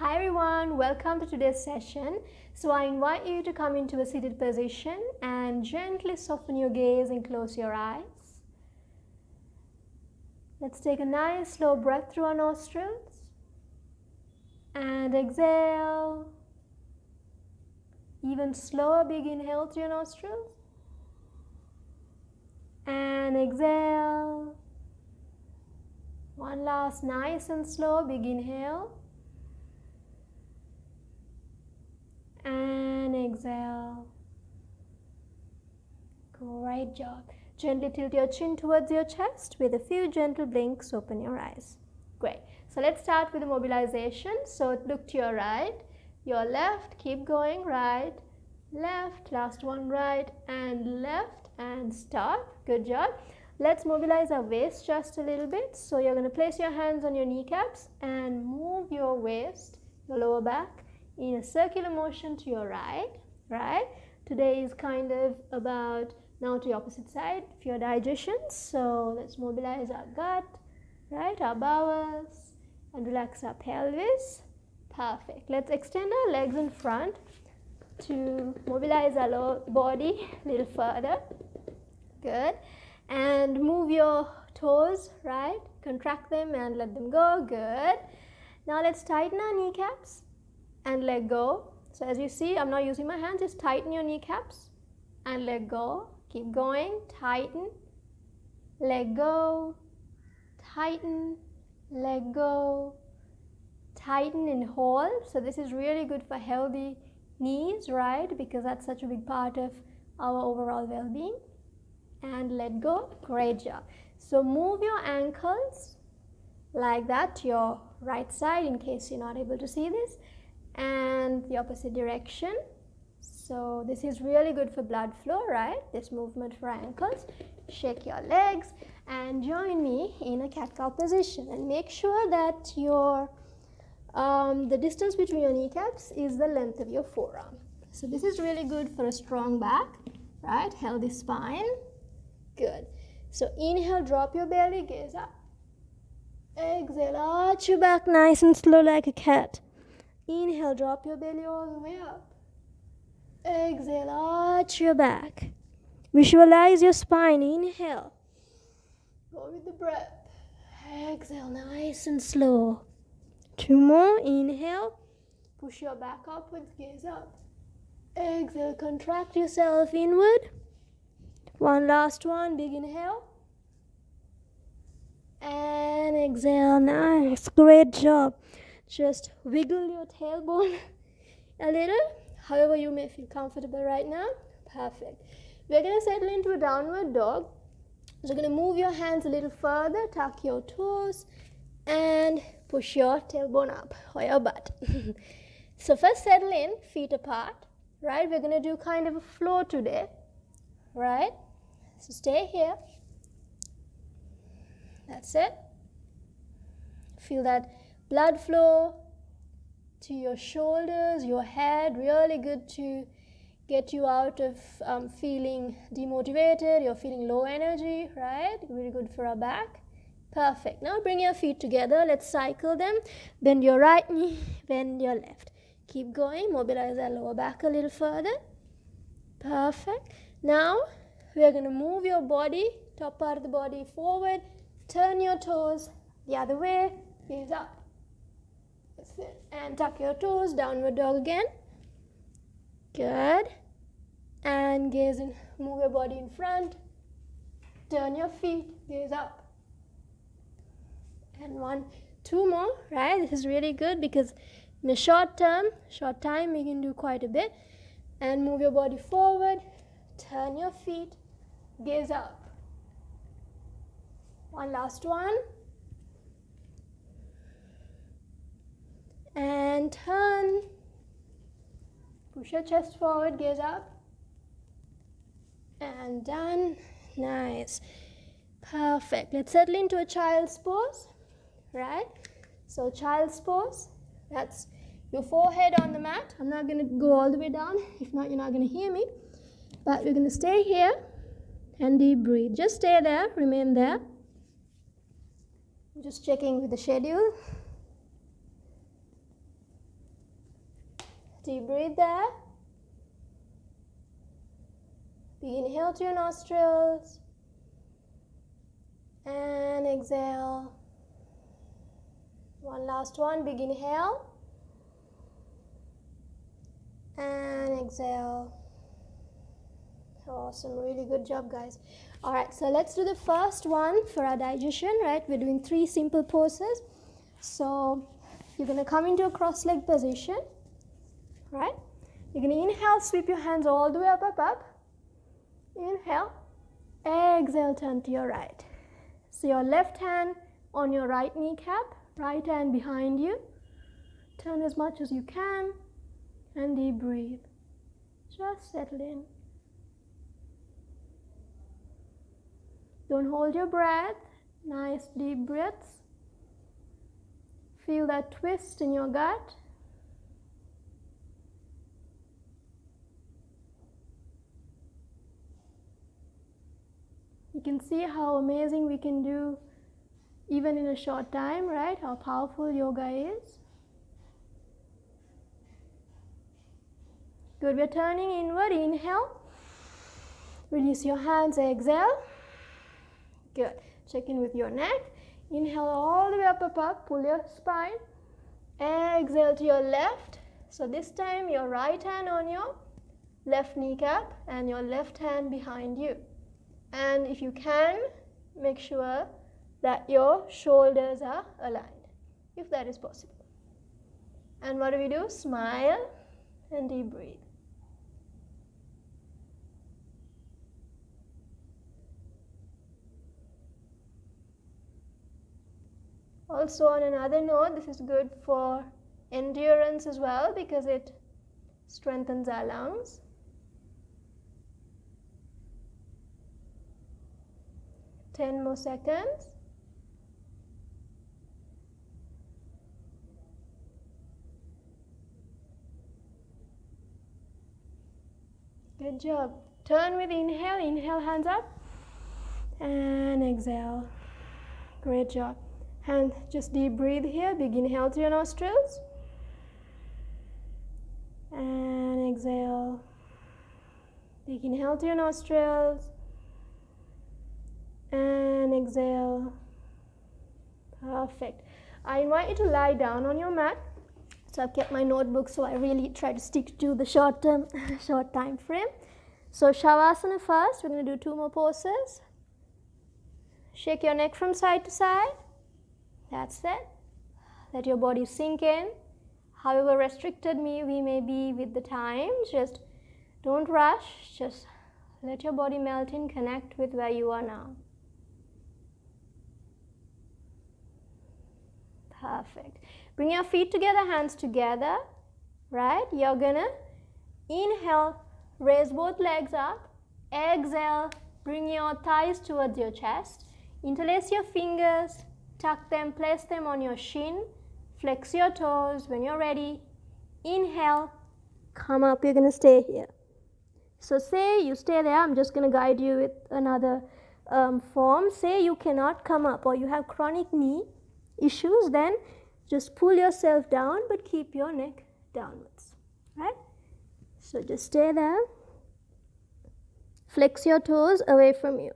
Hi everyone, welcome to today's session. So I invite you to come into a seated position and gently soften your gaze and close your eyes. Let's take a nice slow breath through our nostrils and exhale. Even slower, big inhale through your nostrils and exhale. One last nice and slow, big inhale. And exhale. Great job. Gently tilt your chin towards your chest. With a few gentle blinks, open your eyes. Great. So let's start with the mobilization. So look to your right, your left, keep going, right, left, last one, right and left, and stop. Good job. Let's mobilize our waist just a little bit. So you're going to place your hands on your kneecaps and move your waist, your lower back, in a circular motion to your right. Today is kind of about now to the opposite side for your digestion. So let's mobilize our gut, right, our bowels, and relax our pelvis. Perfect. Let's extend our legs in front to mobilize our lower body a little further. Good. And move your toes, right, contract them and let them go. Good. Now let's tighten our kneecaps and let go. So as you see, I'm not using my hands, just tighten your kneecaps and let go. Keep going, tighten, let go, tighten, let go, tighten and hold. So this is really good for healthy knees, right? Because that's such a big part of our overall well-being. And let go. Great job. So move your ankles like that to your right side in case you're not able to see this, and the opposite direction. So this is really good for blood flow, right? This movement for ankles. Shake your legs and join me in a cat-cow position, and make sure that your the distance between your kneecaps is the length of your forearm. So this is really good for a strong back, right? Healthy spine. Good. So inhale, drop your belly, gaze up. Exhale, arch your back nice and slow like a cat. Inhale, drop your belly all the way up. Exhale, arch your back. Visualize your spine. Inhale. Go with the breath. Exhale, nice and slow. Two more. Inhale. Push your back upwards, gaze up. Exhale, contract yourself inward. One last one. Big inhale. And exhale. Nice. Great job. Just wiggle your tailbone a little, however you may feel comfortable right now. Perfect. We're going to settle into a downward dog. So you're going to move your hands a little further, tuck your toes, and push your tailbone up or your butt. So first settle in, feet apart, right? We're going to do kind of a flow today, right? So stay here. That's it. Feel that blood flow to your shoulders, your head. Really good to get you out of feeling demotivated. You're feeling low energy, right? Really good for our back. Perfect. Now bring your feet together. Let's cycle them. Bend your right knee, bend your left. Keep going. Mobilize our lower back a little further. Perfect. Now we're going to move your body, top part of the body forward. Turn your toes the other way. Gaze up. That's it. And tuck your toes, downward dog again. Good. And gaze and move your body in front. Turn your feet, gaze up. And one, two more, right? This is really good because in a short time, we can do quite a bit. And move your body forward. Turn your feet, gaze up. One last one. And turn. Push your chest forward, gaze up. And done. Nice. Perfect. Let's settle into a child's pose, right? So child's pose, that's your forehead on the mat. I'm not going to go all the way down. If not, you're not going to hear me. But we're going to stay here and deep breathe. Just stay there, remain there. Just checking with the schedule. Deep breathe there. Big inhale to your nostrils. And exhale. One last one. Big inhale. And exhale. Awesome. Really good job, guys. All right, so let's do the first one for our digestion, right? We're doing 3 simple poses. So you're going to come into a cross-leg position, right? You're going to inhale, sweep your hands all the way up, up, up. Inhale. Exhale, turn to your right. So your left hand on your right kneecap, right hand behind you. Turn as much as you can and deep breathe. Just settle in. Don't hold your breath. Nice deep breaths. Feel that twist in your gut. You can see how amazing we can do even in a short time, right? How powerful yoga is. Good, we're turning inward. Inhale. Release your hands, exhale. Good. Check in with your neck. Inhale all the way up, up, up. Pull your spine. Exhale to your left. So this time your right hand on your left kneecap and your left hand behind you. And if you can, make sure that your shoulders are aligned, if that is possible. And what do we do? Smile and deep breathe. Also, on another note, this is good for endurance as well because it strengthens our lungs. 10 more seconds. Good job. Turn with inhale. Inhale, hands up. And exhale. Great job. And just deep breathe here. Big inhale to your nostrils. And exhale. Big inhale to your nostrils. And exhale. Perfect. I invite you to lie down on your mat. So I've kept my notebook, so I really try to stick to the short time frame. So Shavasana first. We're going to do 2 more poses. Shake your neck from side to side. That's it. Let your body sink in. However restricted we may be with the time, just don't rush. Just let your body melt in, connect with where you are now. Perfect. Bring your feet together, hands together, right? You're gonna inhale, raise both legs up. Exhale, bring your thighs towards your chest. Interlace your fingers. Tuck them, place them on your shin, flex your toes. When you're ready, inhale, come up, you're going to stay here. So say you stay there, I'm just going to guide you with another form. Say you cannot come up or you have chronic knee issues, then just pull yourself down but keep your neck downwards, right? So just stay there, flex your toes away from you.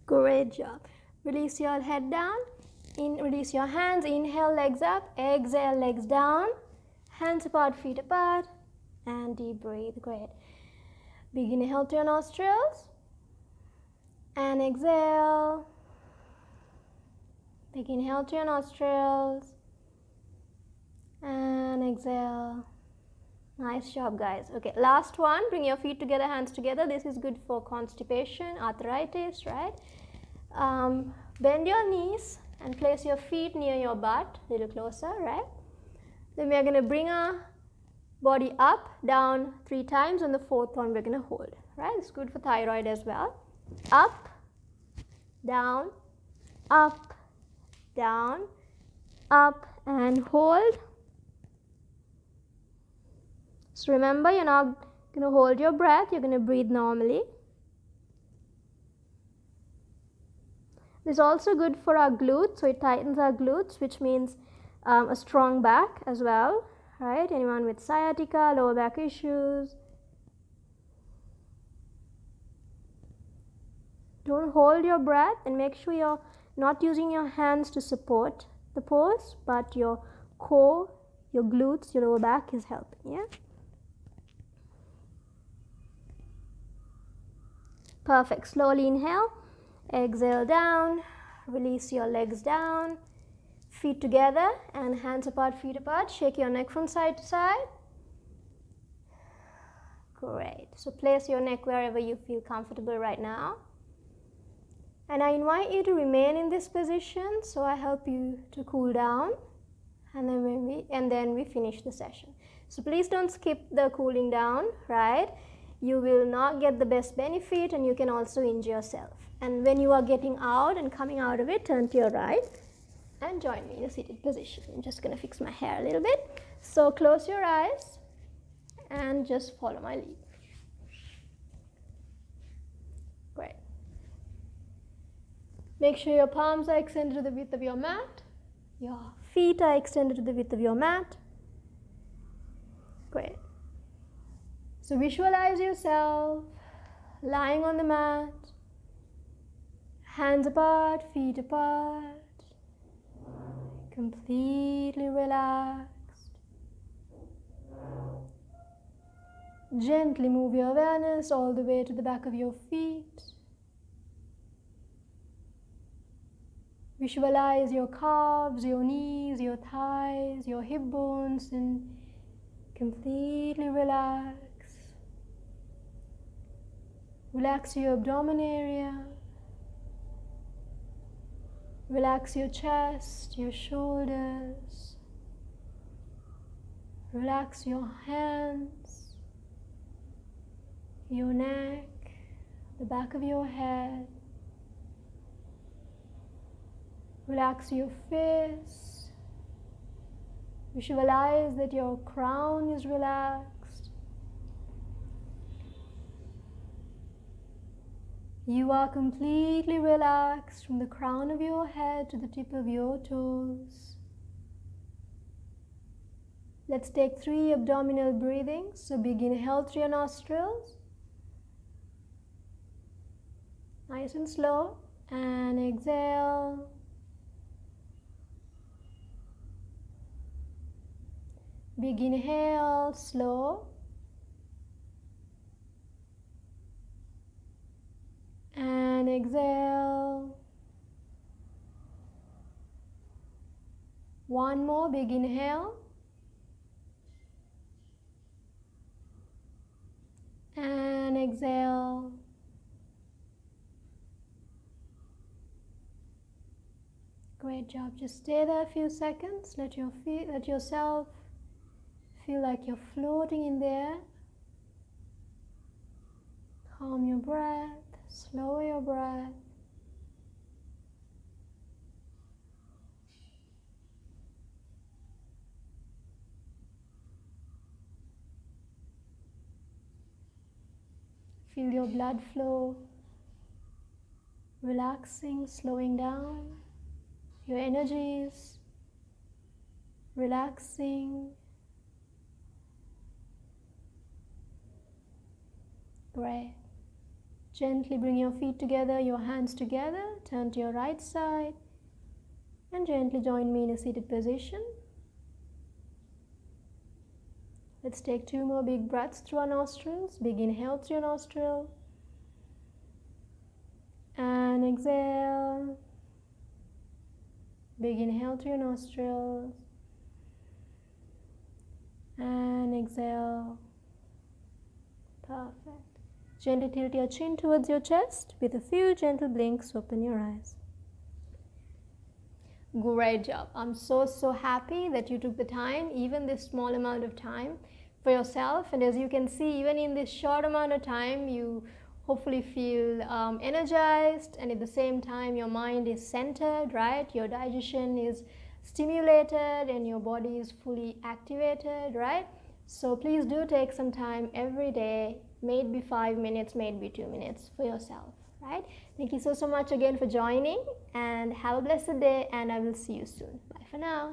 Great job. Release your head down. Release your hands. Inhale, legs up. Exhale, legs down. Hands apart, feet apart. And deep breathe. Great. Big inhale to your nostrils. And exhale. Big inhale to your nostrils. And exhale. Nice job, guys. Okay, last one. Bring your feet together, hands together. This is good for constipation, arthritis, right? Bend your knees and place your feet near your butt, a little closer, right? Then we are going to bring our body up, down 3 times. On the 4th one, we're going to hold, right? It's good for thyroid as well. Up, down, up, and hold. So remember, you're not going to hold your breath, you're going to breathe normally. This is also good for our glutes, so it tightens our glutes, which means a strong back as well, right? Anyone with sciatica, lower back issues. Don't hold your breath, and make sure you're not using your hands to support the pose, but your core, your glutes, your lower back is helping, yeah? Perfect. Slowly inhale, exhale down, release your legs down, feet together and hands apart, feet apart. Shake your neck from side to side. Great. So place your neck wherever you feel comfortable right now. And I invite you to remain in this position, so I help you to cool down, and then we finish the session. So please don't skip the cooling down, right? You will not get the best benefit, and you can also injure yourself. And when you are getting out and coming out of it, turn to your right and join me in a seated position. I'm just going to fix my hair a little bit. So close your eyes and just follow my lead. Great. Make sure your palms are extended to the width of your mat. Your feet are extended to the width of your mat. Great. So visualize yourself lying on the mat, hands apart, feet apart, completely relaxed. Gently move your awareness all the way to the back of your feet. Visualize your calves, your knees, your thighs, your hip bones, and completely relax. Relax your abdomen area. Relax your chest, your shoulders. Relax your hands, your neck, the back of your head. Relax your face. Visualize that your crown is relaxed. You are completely relaxed from the crown of your head to the tip of your toes. Let's take 3 abdominal breathings. So big inhale through your nostrils. Nice and slow. And exhale. Big inhale, slow. And exhale. One more, big inhale. And exhale. Great job. Just stay there a few seconds. Let yourself feel like you're floating in there. Calm your breath. Slow your breath. Feel your blood flow relaxing, slowing down. Your energies relaxing. Great. Gently bring your feet together, your hands together. Turn to your right side and gently join me in a seated position. Let's take 2 more big breaths through our nostrils. Big inhale through your nostril. And exhale. Big inhale through your nostrils. And exhale. Perfect. Gently tilt your chin towards your chest. With a few gentle blinks, open your eyes. Great job. I'm so happy that you took the time, even this small amount of time, for yourself. And as you can see, even in this short amount of time, you hopefully feel energized, and at the same time your mind is centered, right? Your digestion is stimulated and your body is fully activated, right? So please do take some time every day, maybe 5 minutes, maybe 2 minutes for yourself, right? Thank you so much again for joining, and have a blessed day, and I will see you soon. Bye for now.